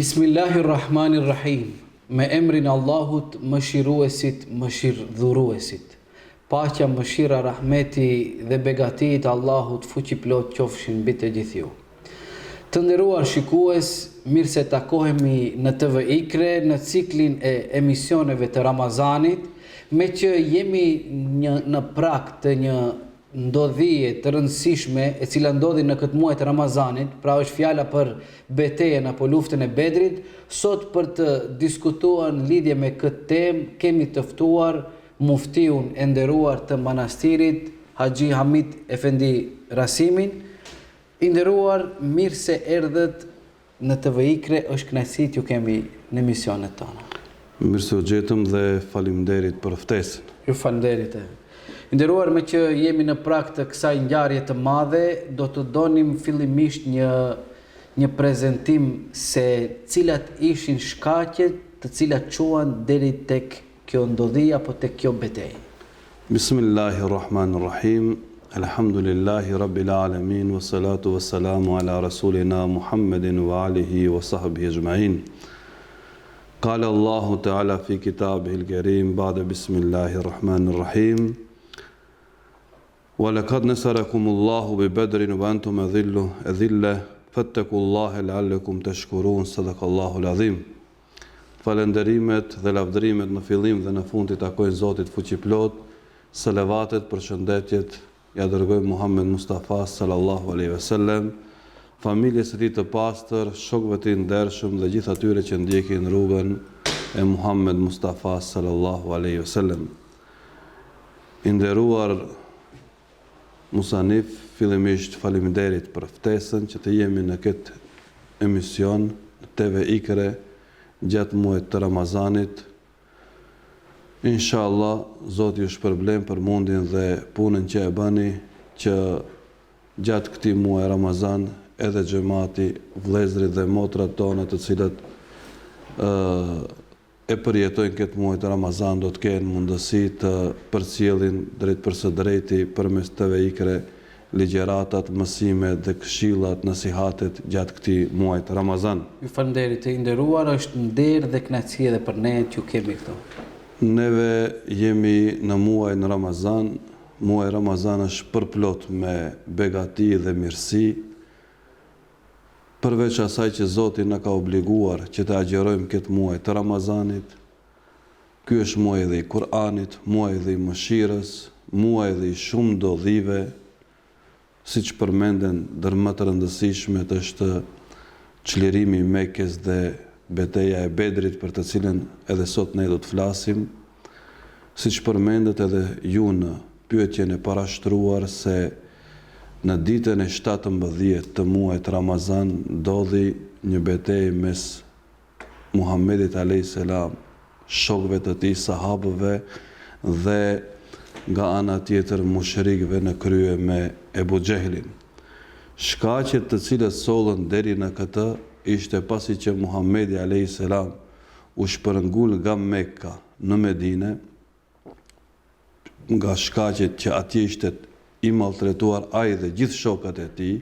Bismillahirrahmanirrahim. Me emrin Allahut, mëshiruesit, mëshirdhuruesit. Paqja, mëshira, rahmeti dhe begatit Allahut fuqiplot qofshin mbi të gjithë ju. Të nderuar shikues, mirë se takohemi në TV Ikre në ciklin e emisioneve të Ramazanit, me që jemi në prag të një ndodhije të rëndësishme e cila ndodhi në këtë muaj të Ramazanit, pra është fjala për betejën apo luftën e Bedrit. Sot për të diskutuar në lidhje me këtë temë kemi të ftuar muftiun e nderuar të manastirit Haxhi Hamid Efendi Rasimin. I nderuar, mirë se erdhët në TV Ikre, është kënaqësi t'ju kemi në emisionet tona. Mirë se u gjetëm dhe faleminderit për ftesën. Ju faleminderit. Nderuar, me që jemi në prag të kësaj ngjarje të madhe, do të donim fillimisht një prezantim se cilat ishin shkaqet të cilat çuan deri tek kjo ndodhi apo tek kjo betejë. Bismillahirrahmanirrahim. Alhamdulillahi rabbil alamin wa salatu wa salamu ala rasulina Muhammedin wa alihi wa sahbihi ajma'in. Qala Allahu ta'ala fi kitabihil karim ba'da bismillahirrahmanirrahim. وَلَقَدْ نَصَرَكُمُ اللَّهُ بِبَدْرٍ وَأَنْتُمْ أَذِلَّةٌ فَاتَّقُوا اللَّهَ لَعَلَّكُمْ تَشْكُرُونَ صَدَقَ اللَّهُ الْعَظِيمُ. Falënderimet dhe lavdërimet në fillim dhe në fund i takojnë Zotit fuqiplot. Selavatet, përshëndetjet ja dërgojmë Muhammed Mustafa sallallahu alaihi wasallam, familjes së tij të pastër, shokëve të ndershëm dhe gjithë atyre që ndjekin rrugën e Muhammed Mustafa sallallahu alaihi wasallam. I nderuar Musanif, fillimisht faleminderit për ftesën që të jemi në këtë emision në TV Ikre gjatë muajit të Ramazanit. Inshallah, Zoti ju shpërblem për mundin dhe punën që e bëni, që gjatë këtij muaji Ramazan edhe xhamati, vëllezërit dhe motrat tona të cilat e përjetojnë këtë muaj të Ramazan do të kenë mundësi të përcjellin drejt për së drejti përmes TV Ikre ligjëratat, mësimet dhe këshillat, nasihatet gjatë këtij muaji të Ramazan. Ju falenderoj, të nderuar, është nder dhe kënaqësi edhe për ne që ju kemi këtu. Neve jemi në muaj në Ramazan. Muaji Ramazan është përplot me begati dhe mirësi. Përveç asaj që Zoti na ka obliguar që të agjerojmë këtë muaj të Ramazanit, ky është muaji dhe i Kur'anit, muaji dhe i mëshirës, muaji dhe i shumë ndodhive, siç përmenden ndër më të rëndësishmet është çlirimi i Mekës dhe betejë e Bedrit, për të cilën edhe sot ne do të flasim, siç përmendet edhe ju në pyetjen e parashtruar se në ditën e 17 të muajit Ramazan ndodhi një betejë mes Muhamedit alayhis salam, shokëve të tij, sahabëve dhe nga ana tjetër mushrikëve në krye me Ebu Xhehlin. Shkaqet të cilët sollën deri në këtë ishte pasi që Muhamedi alayhis salam u shpërngul nga Mekka në Medinë, nga shkaqet që atje ishte i maltretuar ai dhe gjithë shokët e tij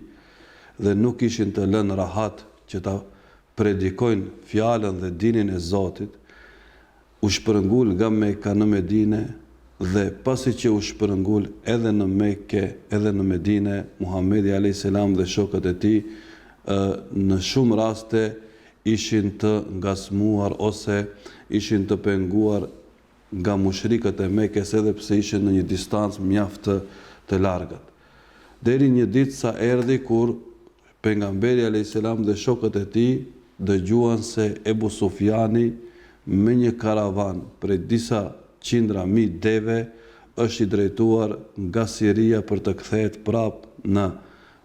dhe nuk ishin të lënë rahat që ta predikojnë fjalën dhe dinin e Zotit, u shpërngul nga Mekka në Medinë dhe pasi që u shpërngul edhe në Mekë edhe në Medinë, Muhamedi alayhis salam dhe shokët e tij në shumë raste ishin të ngasmuar ose ishin të penguar nga mushrikët e Mekës, edhe pse ishin në një distancë mjaft të largët. Deri një ditë sa erdhi kur pejgamberi alayhis salam dhe shokët e tij dëgjuan se Ebu Sufjani me një karavan prej disa qindra mijë deve është i drejtuar nga Siria për të kthehet prapë në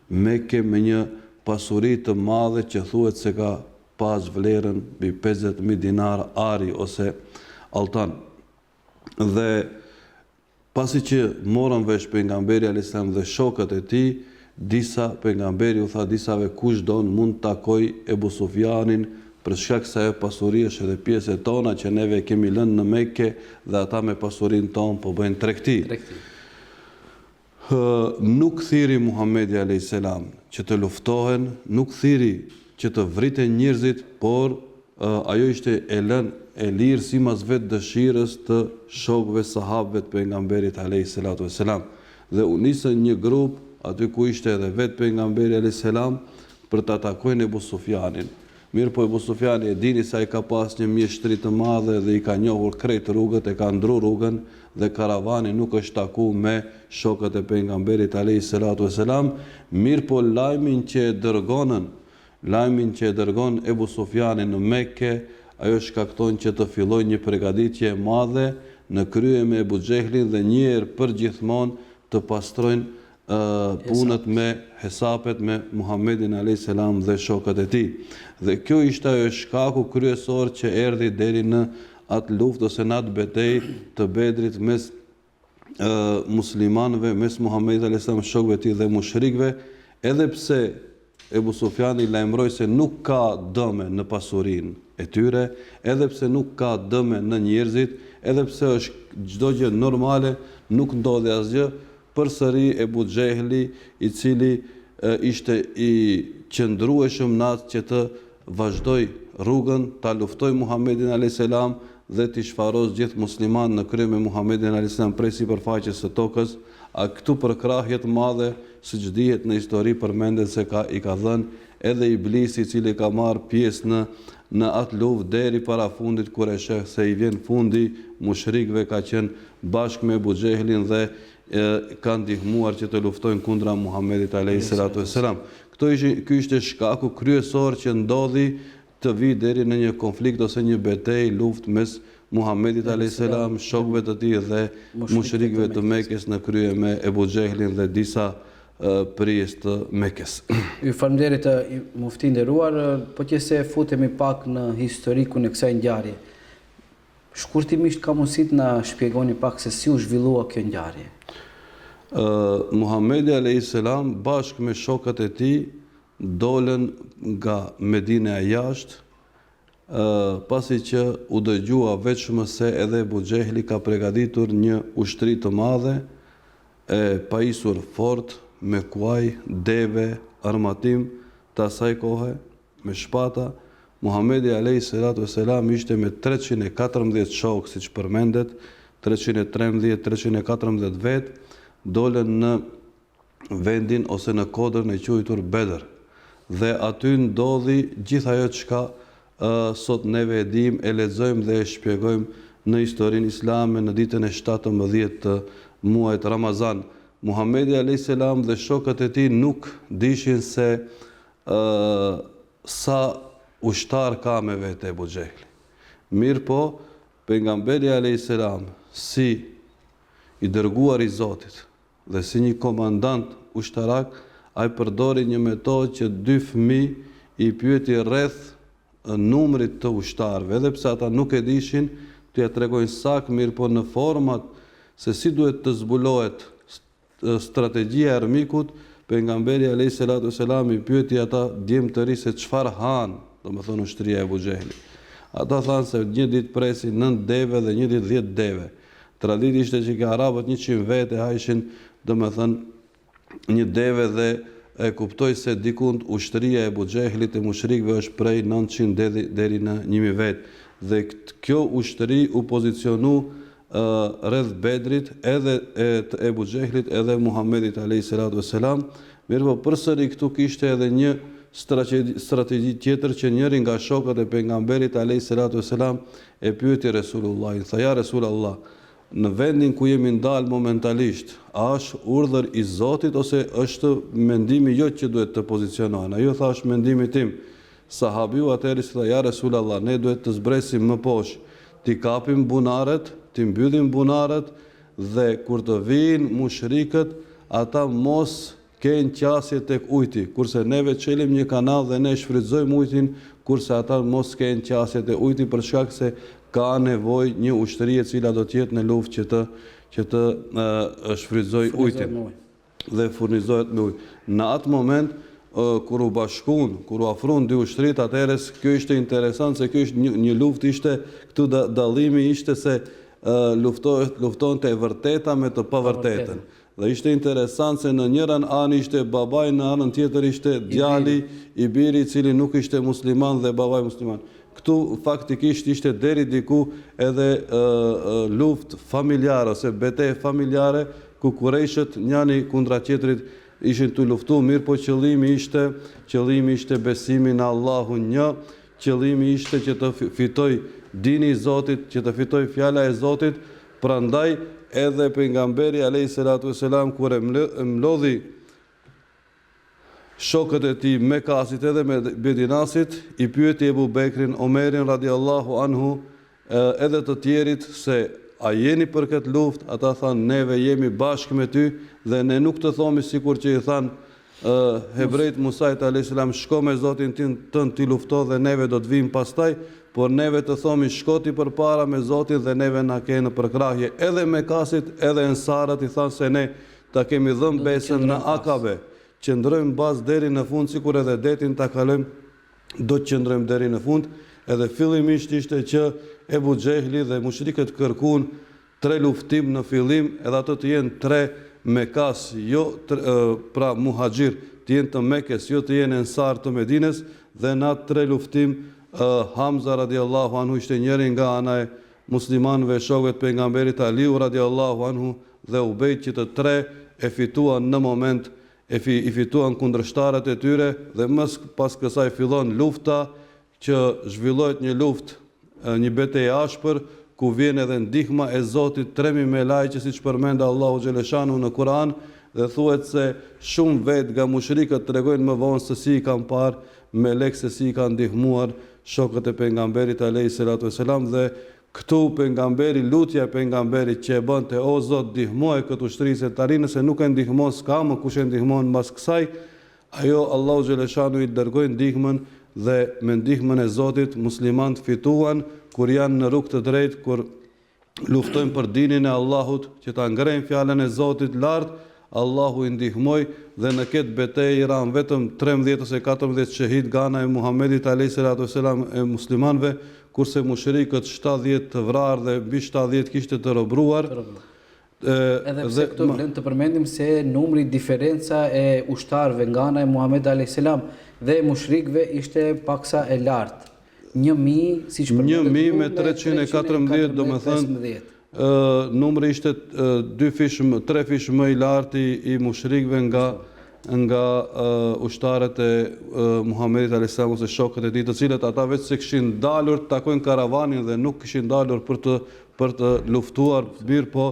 Mekë me një pasuri të madhe që thuhet se ka pas vlerën mbi 50.000 dinar ari ose altan. Dhe pasi që morën vesh pejgamberi alayhis salam dhe shokët e tij, pejgamberi u tha disave kush don mund të takoj Ebu Sufjanin për shkak se ajo pasuri është edhe pjesë e tona që neve kemi lënë në Mekë dhe ata me pasurinë tonë po bëjnë tregti. Nuk thiri Muhamedi alayhis salam që të luftohen, nuk thiri që të vriten njerëzit, por ajo ishte e lënë e lirë simas vetë dëshirës të shokëve sahabëve të pejgamberit alayhi salatu vesselam. Dhe u nisën një grup aty ku ishte edhe vetë pejgamberi alayhi salam për të atakojnë Ebu Sufjanin. Mirë po Ebu Sufjani e dini se ai ka pas një mjeshtri të madhe dhe i ka njohur krejt rrugët, e ka ndru rrugën dhe karavani nuk është taku me shokët e pejgamberit alayhi salatu vesselam. Mirë po lajmin që e dërgon Ebu Sufjani në Mekke, ajo shkakton që të fillojë një përgatitje e madhe në krye me Ebu Xehlin dhe një herë për gjithmonë të pastrojnë punët me hesapet me Muhammedin a.s. dhe shokët e tij. Dhe kjo ishte ajo shkaku kryesor që erdhi deri në atë luftë ose në atë betejë të Bedrit mes muslimanëve, mes Muhammedit a.s. shokëve të tij dhe mushrikëve, edhe pse Ebu Sufjani lajmëroi se nuk ka dëme në pasurinë e tyre, edhe pse nuk ka dëme në njerëzit, edhe pse është çdo gjë normale, nuk ndodhi asgjë. Përsëri Ebu Xehli, i cili ishte i qëndrueshëm në atë që të vazhdoi rrugën, ta luftoi Muhammedin a.s. dhe t'i shfaros gjithë musliman në krye me Muhammedin a.s. prej sipërfaqes së tokës, a këtu përkrahje të madhe, siç dihet në histori përmendet se i ka dhënë edhe Iblisi, i cili ka marrë pjesë në atë luftë deri para fundit, kur e sheh se i vjen fundi, mushrikëve ka qenë bashkë me Ebu Xehlin dhe kanë ndihmuar që të luftojnë kundra Muhammedit alayhi salatu vesselam. Ky ishte shkaku kryesor që ndodhi të vi deri në një konflikt ose një betejë, luftë mes Muhammedit alayhi salam, shokëve të tij dhe mushrikëve të Mekës në krye me Ebu Xehlin dhe disa prijes të Mekës. Ju falënderit mufti nderuar, po që se futemi pak në historikun e kësaj ngjarje. Shkurtimisht ka mundësi na shpjegoni pak se si u zhvillua kjo ngjarje. Muhammedi alayhis salam bashkë me shokët e tij dolën nga Medina e jashtë, pasi që u dëgjua vetëm se edhe Ebu Xehli ka përgatitur një ushtri të madhe, e pajisur fort me kuaj, deve, armatim të asaj kohe, me shpata. Muhammedi alayhis salam ishte me 314 shokë, siç përmendet, 313, 314 vetë, dolën në vendin ose në kodrën e quajtur Bedr. Dhe aty ndodhi gjithë ajo çka sot neve e dim, e lexojmë dhe e shpjegojmë në historinë islame në ditën e 17 të muajit Ramazan. Muhammedi alayhis salam dhe shokët e tij nuk dishin se sa ushtar ka me vete Ebu Xehli. Mirë po, pejgamberi alayhis salam si i dërguar i Zotit dhe si një komandant ushtarak, ai përdori një metodë që 2 fëmijë i pyeti rreth numrit të ushtarëve, edhe pse ata nuk e dishin, t'ia tregojnë saktë, mirë po në format se si duhet të zbulohet strategjia e armikut, pejgamberi alayhis salam i pyeti ata djemë të ri se çfarë han, domethënë ushtria e Ebu Xehli. Ata thanë se një ditë presin 9 deve dhe një ditë 10 deve. Traditi ishte që ka arabët 100 vete hajshin, domethënë një deve, dhe e kuptoj se dikund ushtria e Ebu Xehlit e mushrikëve është prej 900 deri në 1000 vetë. Dhe kjo ushtri u pozicionu rreth Bedrit, edhe të Ebu Xehlit edhe Muhammedit alayhis salam. Mirë po përsëri këtu kishte edhe një strategji tjetër, që njëri nga shokët e pejgamberit alayhis salam e pyeti Resulullahin, tha: ja Resulullah, në vendin ku jemi ndalë momentalisht, a është urdhër i Zotit ose është mendimi jot që duhet të pozicionohen? Ajo tha: është mendimi tim. Sahabiu atëherë tha: ja Resulullah, ne duhet të zbresim më poshtë, t'i kapim bunarët, t'i mbyllim bunarët, dhe kur të vinë mushrikët, ata mos kenë qasje tek ujti, kurse neve çelim një kanal dhe ne shfrytëzojmë ujtin, kurse ata mos kenë qasje tek ujti, për shkak se ka nevojë një ushtri e cila do të jetë në luftë që të shfrytëzoj ujtin dhe furnizohet me ujë. Në atë moment kur u bashkuan, kur u afruan dy ushtrit, atëherë kjo ishte interesant, se kjo ishte një luftë, ishte këtu dallimi ishte se luftonte e vërteta me të pavërtetën. Dhe ishte interesant se në njëran anë ishte babai, në anën tjetër ishte djali i biri i cili nuk ishte musliman dhe babai musliman. Këtu faktikisht ishte deri diku edhe luftë familjare ose betejë familjare ku Kurejshët njëri kundra tjetrit ishin të luftu, mirë po qëllimi ishte besimi në Allahun një, qëllimi ishte që të fitoj dini i Zotit, që të fitoj fjala e Zotit, prandaj edhe pejgamberi alayhi salatu vesselam kur e mlodhi shokët e tij Mekasit edhe me Bedinasit, i pyeti Ebu Bekrin, Omerin radiallahu anhu, edhe të tjerit se a jeni për këtë luftë? Ata thanë neve jemi bashkë me ty dhe ne nuk të thomi sikur që i thanë hebrejt Musait alayhis salam, shko me Zotin tënd ti lufto dhe neve do të vim pastaj, por neve të thomi shko ti përpara me Zotin dhe neve na ke në përkrahje. Edhe Mekasit, edhe Ensarët i thanë se ne ta kemi dhënë besën në Akabe. Qëndrojmë bazë deri në fund, sikur edhe detin ta kalojmë, do të qëndrojmë deri në fund. Edhe fillimisht ishte që Ebu Xehli dhe mushrikët kërkuan 3 luftim në fillim, edhe ato të jenë 3 Mekas, jo pra muhaxhir, të jenë të Mekës, jo të jenë Ensar të Medines, dhe në atë 3 luftim Hamza radiallahu anhu ishte njëri nga ana e muslimanëve, shokët pejgamberit, Aliu radiallahu anhu dhe Ubejt, që të 3 e fituan në moment, i fituan kundërshtarët e tyre, dhe pas kësaj fillon lufta, që zhvillohet një luftë, një betejë ashpër, ku vjen edhe ndihma e Zotit, 3000 melajqe, siç përmend Allahu xhaleshanu në Kur'an, dhe thuhet se shumë vetë nga mushrikët tregojnë më vonë se si i kanë parë melek, se si i kanë ndihmuar shokët e pejgamberit alayhi salatu vesselam, dhe këtu pejgamberi, lutja e pejgamberit që e bënte, o Zot, ndihmoje këtë ushtri, se tani nëse nuk e ndihmon s'ka më kush e ndihmon mbas kësaj, ajo Allahu xhaleshanu i dërgoi ndihmën, dhe me ndihmën e Zotit muslimanët fituan kur janë në rrugë të drejtë, kur luftojnë për dinin e Allahut, që ta ngrejnë fjalën e Zotit lart, Allahu i ndihmoi, dhe në këtë betejë i ran vetëm 13 ose 14 shahid nga ana e Muhamedit alayhi salatu vesselam e muslimanëve, kurse mushrikët 70 të vrarë dhe mbi 70 kishte të robruar. Edhe pse këtu vlen të përmendim se numri, diferenca e ushtarëve nga ana e Muhamedit alayhis salam dhe mushrikëve ishte paksa e lartë. 1000, siç përmendet, 1000 me 314, domethënë numri ishte 3 fish më i lartë i mushrikëve nga ushtarët e Muhamedit alayhis salam ose shokët e tij, të cilët ata vetë se kishin dalur të takojnë karavanin dhe nuk kishin dalur për të luftuar, mirë po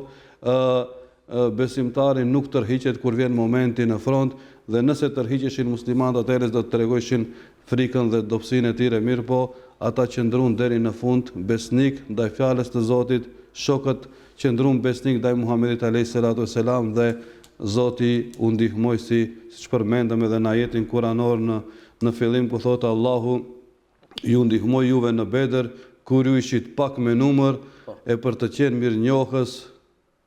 besimtari nuk tërhiqet kur vjen momenti në front, dhe nëse tërhiqeshin muslimanët, atëherë do të tregojshin frikën dhe dobësinë e tyre, mirë po ata qëndruan deri në fund besnik ndaj fjalës të Zotit, shokët qëndruan besnik ndaj Muhamedit alayhis salatu vesselam, dhe Zoti u ndihmoi, siç përmendëm edhe në ajetin kuranor në fillim, ku thotë Allahu ju ndihmoi juve në Bedër kur ju ishit pak me numër, e për të qenë mirënjohës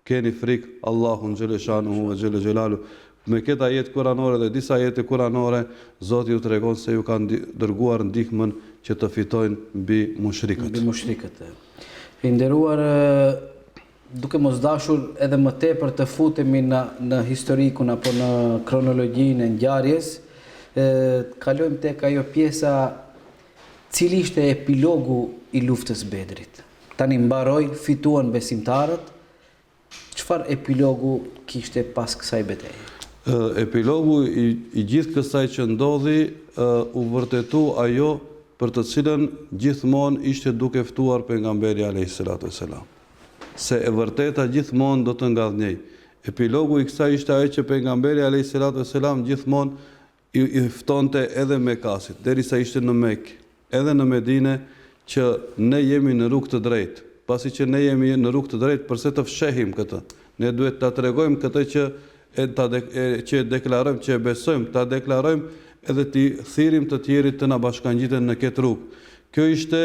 keni frikë Allahun xhaleshanuhu ve xhele xhelalu. Me këtë ajet kuranore dhe disa ajete kuranore, Zoti ju tregon se ju kanë dërguar ndihmën që të fitojnë mbi mushrikët. I nderuar, duke mos dashur edhe më tepër të futemi në historikun apo në kronologjinë e ngjarjes, kalojmë tek ajo pjesa, cili ishte epilogu i luftës Bedrit. Tani mbaroi, fituan besimtarët. Çfarë epilogu kishte pas kësaj betejë? Epilogu i gjithë kësaj që ndodhi u vërtetu ajo për të cilën gjithmonë ishte duke ftuar pejgamberi alayhis salatu vesselam. Se e vërteta gjithmonë do të ngadhnjej. Epilogu i kësaj ishte ajo që pejgamberi alayhis salatu vesselam gjithmonë i ftonte edhe Mekasit, derisa ishte në Mekë, edhe në Medinë, që ne jemi në rrugë të drejtë. Pasi që ne jemi në rrugë të drejtë, përse të fshehim këtë? Ne duhet ta tregojmë këtë që e deklarojmë, që e besojmë, ta deklarojmë edhe të thirrim të tjerit të na bashkangjiten në këtë rrugë. Kjo ishte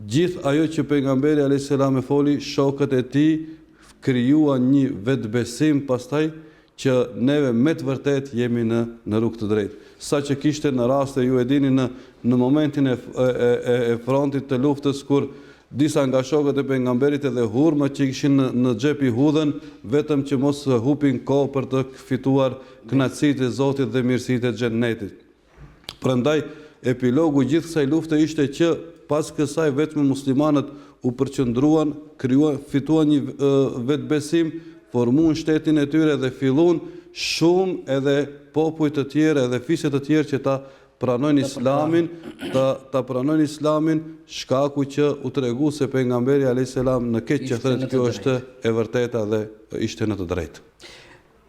gjithë ajo që pejgamberi alayhis salam e foli, shokët e tij krijuan një vetbesim pastaj që neve me të vërtet jemi në rrugë të drejtë. Sa që kishte në raste, ju e dini, në momentin e frontit të luftës, kur disa nga shokët e pejgamberit edhe hurma që kishin në xhep i hudhen vetëm që mos hupin kohë për të fituar kënaqësitë e Zotit dhe mirësitë e xhennetit. Prandaj epilogu gjithë kësaj lufte ishte që pas kësaj vetëm muslimanët u përqendruan, fituan një vetbesim, formuan shtetin e tyre dhe filluan shumë edhe popuj të tjerë edhe fisë të tjerë që ta pranojnë islamin, ta pranojnë islamin, shkaku që u tregu se pejgamberi alayhis salam në keq që thotë kjo është e vërteta dhe ishte në të drejtë.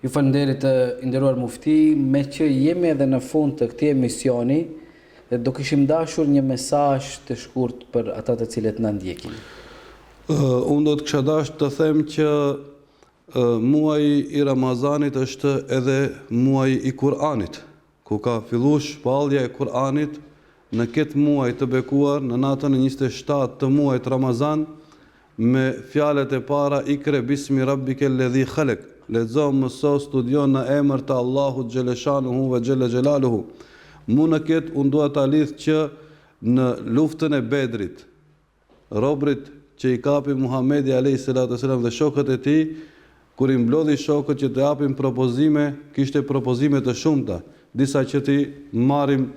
Ju falenderit të nderuar mufti, me që jemi edhe në fund të këtij emisioni, do kishim dashur një mesazh të shkurt për ata të cilët na ndjekin. Unë do të kisha dashur të them që muaji i Ramazanit është edhe muaji i Kur'anit, ku ka filluar shpallja e Kur'anit në këtë muaj të bekuar, në natën e 27 të muajit Ramazan, me fjalët e para ikre bismi rabbike alladhi khalaq. Lexo, mëso, studion në emër të Allahut xhaleshanuhu ve xhelle xhelaluhu. Mu në këtë unë dua ta lidh që në luftën e Bedrit, robrit që i kapi Muhamedi alayhis salam dhe shokët e tij, kur i mblodhi shokët që të japin propozime, kishte propozime të shumta, disa që ti marrim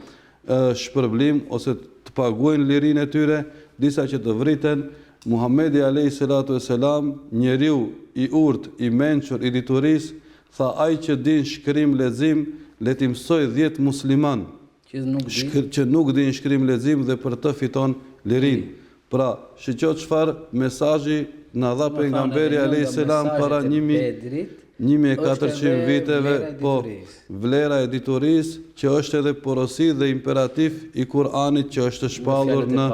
shpërblim ose të paguajnë lirinë e tyre, disa që të vriten. Muhamedi alayhis salam, njeriu i urtë, i mençur, i dituris, tha ai që din shkrim lexim, le t'i mësoj 10 musliman që nuk din shkrim lexim dhe për të fiton lirinë. Pra, shiqo çfarë mesazhi na dha pejgamberi alayhis salam para 1400 viteve, po vlera e dituris që është edhe porosi dhe imperativ i Kur'anit që është shpallur në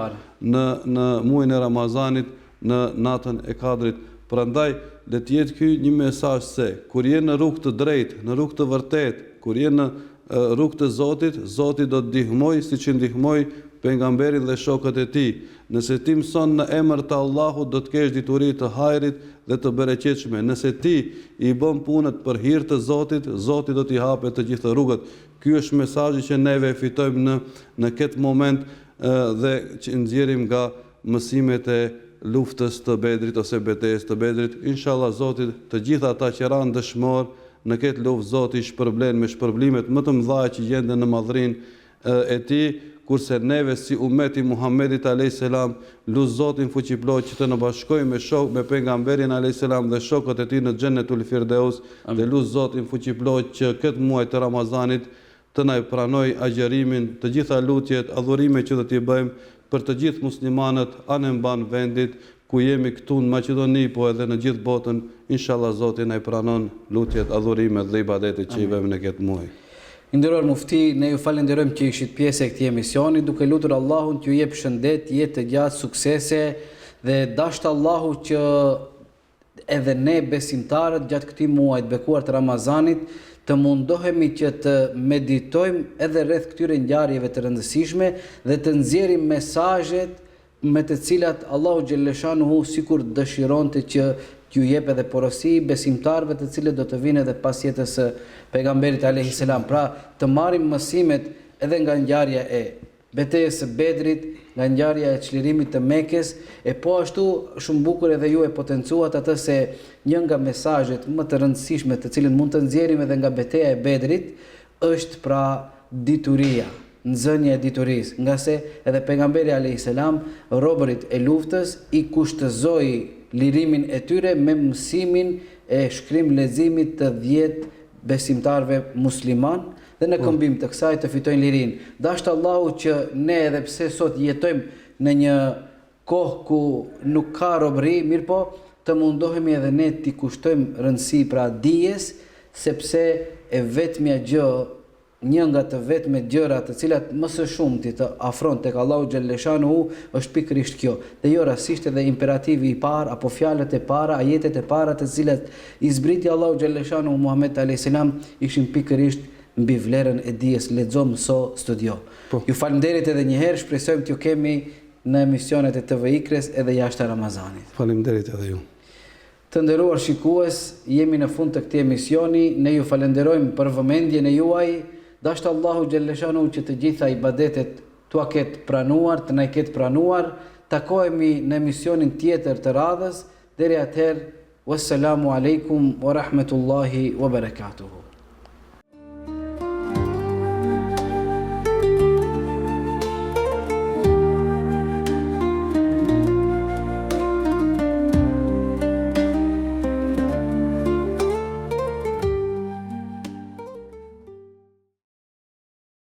muajin e Ramazanit në natën e Kadrit. Prandaj le të jetë ky një mesazh se kur je në rrugë të drejtë, në rrugë të vërtetë, kur je në rrugë të Zotit, Zoti do të ndihmoj siç i ndihmoi pejgamberin dhe shokët e tij. Nëse ti mëson në emër të Allahut, do të kesh dituri të hajrit dhe të bereqetshme. Nëse ti i bën punët për hir të Zotit, Zoti do t'i hapë të gjitha rrugët. Ky është mesazhi që neve fitojmë në këtë moment dhe që nxjerrim nga mësimet e luftës të Bedrit ose betejës të Bedrit. Inshallah Zoti të gjitha ata që ranë dëshmor në këtë luftë, Zoti shpërblen me shpërblimet më të mëdha që gjenden në madhrinë e tij, kurse neve si ummeti Muhammedit alayhis salam lut Zotin fuqiplot që të na bashkojmë me pejgamberin alayhis salam dhe shokët e tij në Xhennetul Firdaus, dhe lut Zotin fuqiplot që këtë muaj të Ramazanit të na pranoj agjerimin, të gjitha lutjet, adhurimet që do t'i bëjmë për të gjithë muslimanët anë mban vendit ku jemi këtu në Maqedoni, po edhe në gjithë botën. Inshallah Zoti na pranon lutjet, adhurimet dhe ibadetet që i bëjmë në këtë muaj. Nderuar mufti, ne ju falenderojmë që ishit pjesë e këtij emisioni, duke lutur Allahun t'ju jep shëndet, jetë të gjatë, suksese dhe dashtë Allahu që edhe ne besimtarët gjatë këtij muaji të bekuar të Ramazanit të mundohemi që të meditojmë edhe rreth këtyre ngjarjeve të rëndësishme dhe të nxjerrim mesazhet me të cilat Allahu xhaleshanuhu sikur dëshironte që t'ju jep edhe porosi besimtarëve të cilët do të vinë edhe pas jetës së pejgamberit alayhis salam. Pra, të marrim mësimet edhe nga ngjarja e betejës së Bedrit, nga ngjarja e çlirimit të Mekës, e po ashtu shumë bukur edhe ju e potencuat atë se një nga mesazhet më të rëndësishme të cilën mund të nxjerrim edhe nga betejë e Bedrit është pra dituria, nxënia e diturisë, nga se edhe pejgamberi alayhis salam robërit e luftës i kushtëzoi lirimin e tyre me mësimin e shkrim leximit të 10 besimtarve musliman dhe në këmbim të kësaj të fitojnë lirinë. Dashtë Allahu që ne edhe pse sot jetojmë në një kohë ku nuk ka robëri, mirë po të mundohemi edhe ne t'i kushtojmë rëndësi pra dijes, sepse e vetmja gjë, një nga të vetme gjëra të cilat më së shumti të afron tek Allahu xhaleshanuhu është pikërisht kjo. Dhe jo rastisht edhe imperativi i parë apo fjalët e para, ajetet e para të cilat i zbriti Allahu xhaleshanuhu Muhammed alayhis salam ishin pikërisht mbi vlerën e dijes, lexo, mëso, studio. Ju falenderit edhe një herë, shpresojmë t'ju kemi në emisionet e TV Ikres edhe jashtë Ramazanit. Faleminderit edhe ju. Të nderuar shikues, jemi në fund të këtij emisioni, ne ju falenderojmë për vëmendjen e juaj. Dashtë Allahu xhaleshanuhu që të gjitha ibadetet t'ua ketë pranuar, të na i ketë pranuar, takohemi në emisionin tjetër të radhës. Deri atëherë, wassalamu alaikum wa rahmetullahi wa barakatuhu.